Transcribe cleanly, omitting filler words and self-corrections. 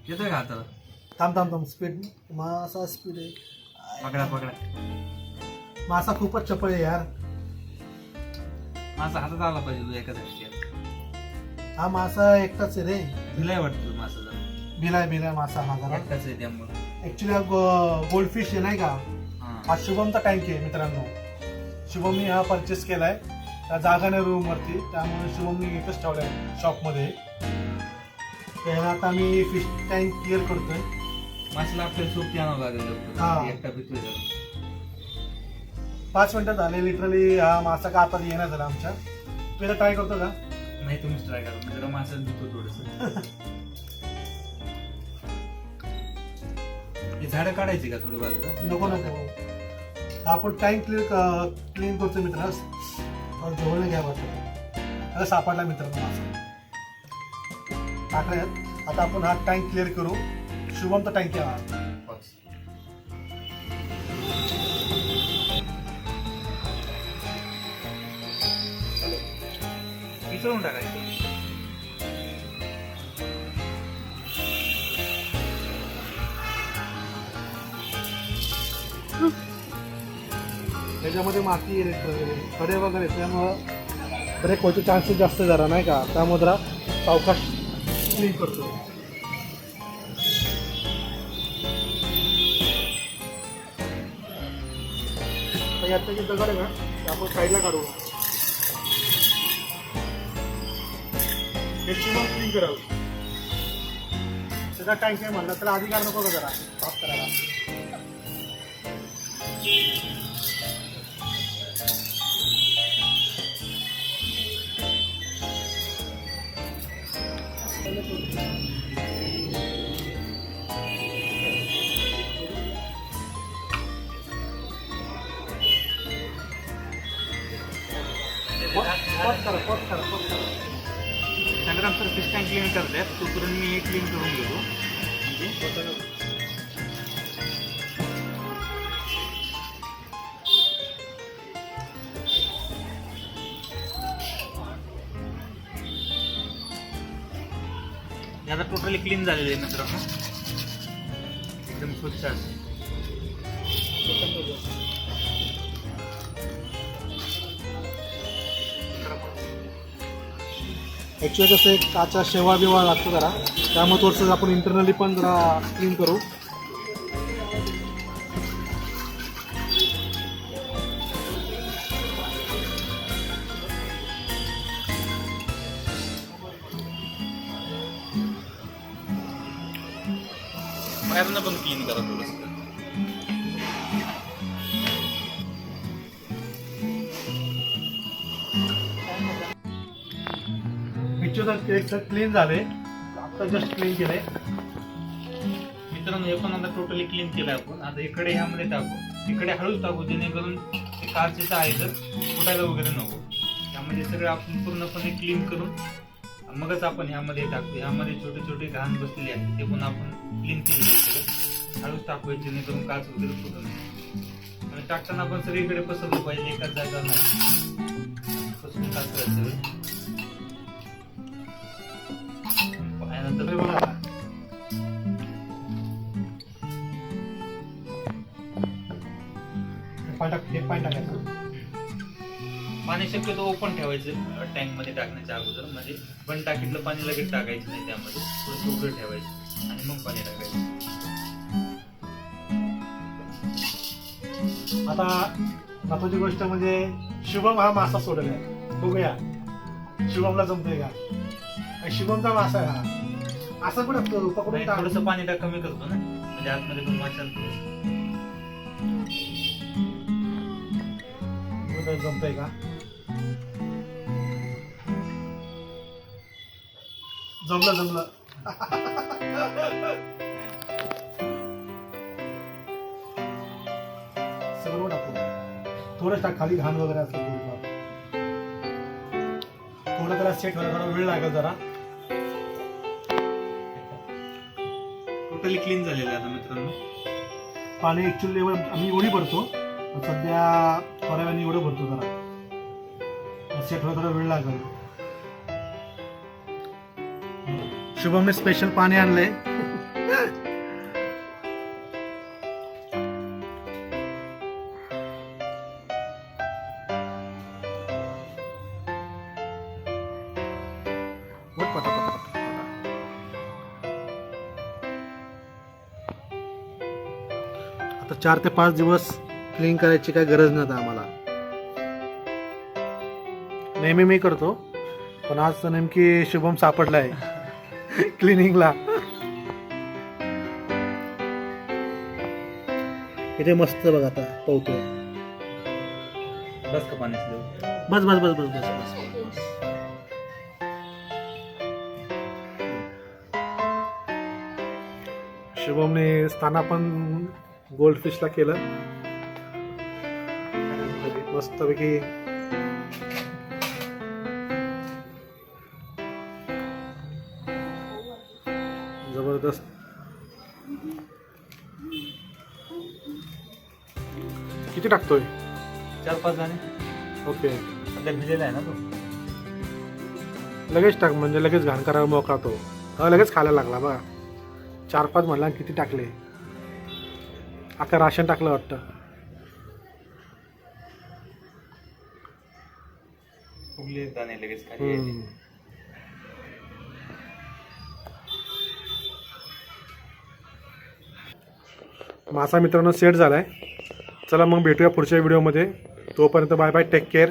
येतोय का हाताला? थांब स्पीड मासा स्पीड आहे. पकडा. मासा खूपच चपळ आहे यार. मासा हातात आला पाहिजे तू एका साईडच्या. हा मासा एकटाच आहे रे. भिलाय वाटतं मासा जरा. बिलाय मासा हा जरा. एकटाच आहे त्यामुळे. ऍक्च्युली हा गोल्डफिश आहे नाही का. हा शुभमचा टँक आहे मित्रांनो. शुभमनी हा परचेस केलाय. त्या जागा नाही रूम वरती, त्यामुळे शुभमनी इथंच ठेवलाय शॉपमध्ये. त्याला आता आम्ही फिश टँक क्लिअर करतोय. माशाला आपल्याला सोबती आणावं लागेल. एकटा भितोय जरा. 5 मिनिटं झाले लिटरली. हा मासा का आता येणार झाला आमच्या. तू एकदा ट्राय करतो का? नाही तुम्हीच ट्राय करा. जरा मासा भितो थोडस. हे झाडं काढायची का थोडी बाजूला? नको आपण टँक क्लीन करतो मित्र. जवळ घ्या वाटत. आता सापडला मित्रांनो मासा. टाकल्यात. आता आपण हा टँक क्लिअर करू. शुभमचा टँक आहे हा. मिसळून टाकायचं. त्याच्यामध्ये माती खडे वगैरे, त्यामुळं ब्रेक व्हायचे चान्सेस जास्त जरा नाही का. त्यामुळे जरा सावकाश क्लीन करतो. याचं जे दगड आहे ना ते आपण साईडला काढू. मॅक्सिमम क्लीन करावं. त्याचा टँक आहे म्हणलं तर आधी काढ नको का जरा साफ करायला. संग्राम सर फिश टँक क्लीन करतात. तोपर्यंत मी एक क्लीन करून घेतो. आता टोटली क्लीन झालेलं आहे मित्रांनो. एकदम स्वच्छ असं. ॲक्च्युअली कसं एक काचा शेवा बिवा लागतो जरा, त्यामुळे थोडंसं आपण इंटरनली पण जरा क्लीन करू. बाहेरनं पण क्लीन करा थोडंसं. पिक्चर क्लीन झाले. आता जस्ट क्लीन केलंय मित्रांनो. हे पण आता टोटली क्लीन केलं आपण. आता इकडे ह्यामध्ये टाकू. इकडे हळूच टाकू जेणेकरून ते काचेचं आहे तर फुटायला वगैरे नको. त्यामध्ये सगळं आपण पूर्णपणे क्लीन करून मगच आपण ह्यामध्ये टाकतो. ह्यामध्ये छोटे छोटे घाण बसलेले आहेत ते पण आपण क्लीन केलेले सगळं हळूच टाकूया जेणेकरून काच वगैरे फुटू नये. आणि टाकताना आपण सगळीकडे पसरलं पाहिजे. एकाच जागा नाही पसरून टाकायचं सगळं. नंतर बघा एक पाणी टाकायचं. पाणी शक्यतो ओपन ठेवायचं टँक मध्ये टाकण्याच्या अगोदर. म्हणजे बंद टाकीतलं पाणी लगेच टाकायचं नाही. त्यामध्ये थोडं उघड ठेवायचं आणि मग पाणी टाकायचं. आता महत्वाची गोष्ट म्हणजे शुभम हा मासा सोडलाय. बघूया शुभमला जमतोय का. शुभमचा मासा आहे हा. असं पण पकडून थोडंसं पाणी कमी करतो ना, म्हणजे आतमध्ये पण माशाला जमतंय का. जमलं सगळं टाकू. थोडंच टाक खाली घाण वगैरे असलं थोडं त्याला सेट व्हायला थोडा वेळ लागेल जरा. टोटली क्लीन झालेलं आहे आता मित्रांनो. पाणी ऍक्च्युअली आम्ही एवढी भरतो सध्या. थोड्या वेळाने एवढं भरतो जरा सेट व्हायला थोडा वेळ लागेल. शुभमने स्पेशल पाणी आणलंय. आता 4 ते 5 दिवस क्लीन करायची काय गरज नाही आम्हाला. नेहमी मी करतो, पण आज नेमकी शुभम सापडलाय क्लिनिंगला. इथे मस्त बघ आता पोहतोय. बस का पाणी बस बस बस बस बस बस. शुभमने स्थानापन गोल्ड फिशला केलं मस्तपैकी. जबरदस्त. किती टाकतोय? 4-5 जण. ओके. सध्या भिजलेला आहे ना तो. लगेच टाक, म्हणजे लगेच घाण करायला मोकळा तो. लगेच खायला लागला बघा. 4-5 म्हणला किती टाकले. आता राशन टाकलं वाटतं. फुगले दाणे लगेच खाली. मासा मित्रांनो सेट झालाय. चला मग भेटूया पुढच्या व्हिडिओमध्ये. तोपर्यंत बाय बाय, टेक केअर.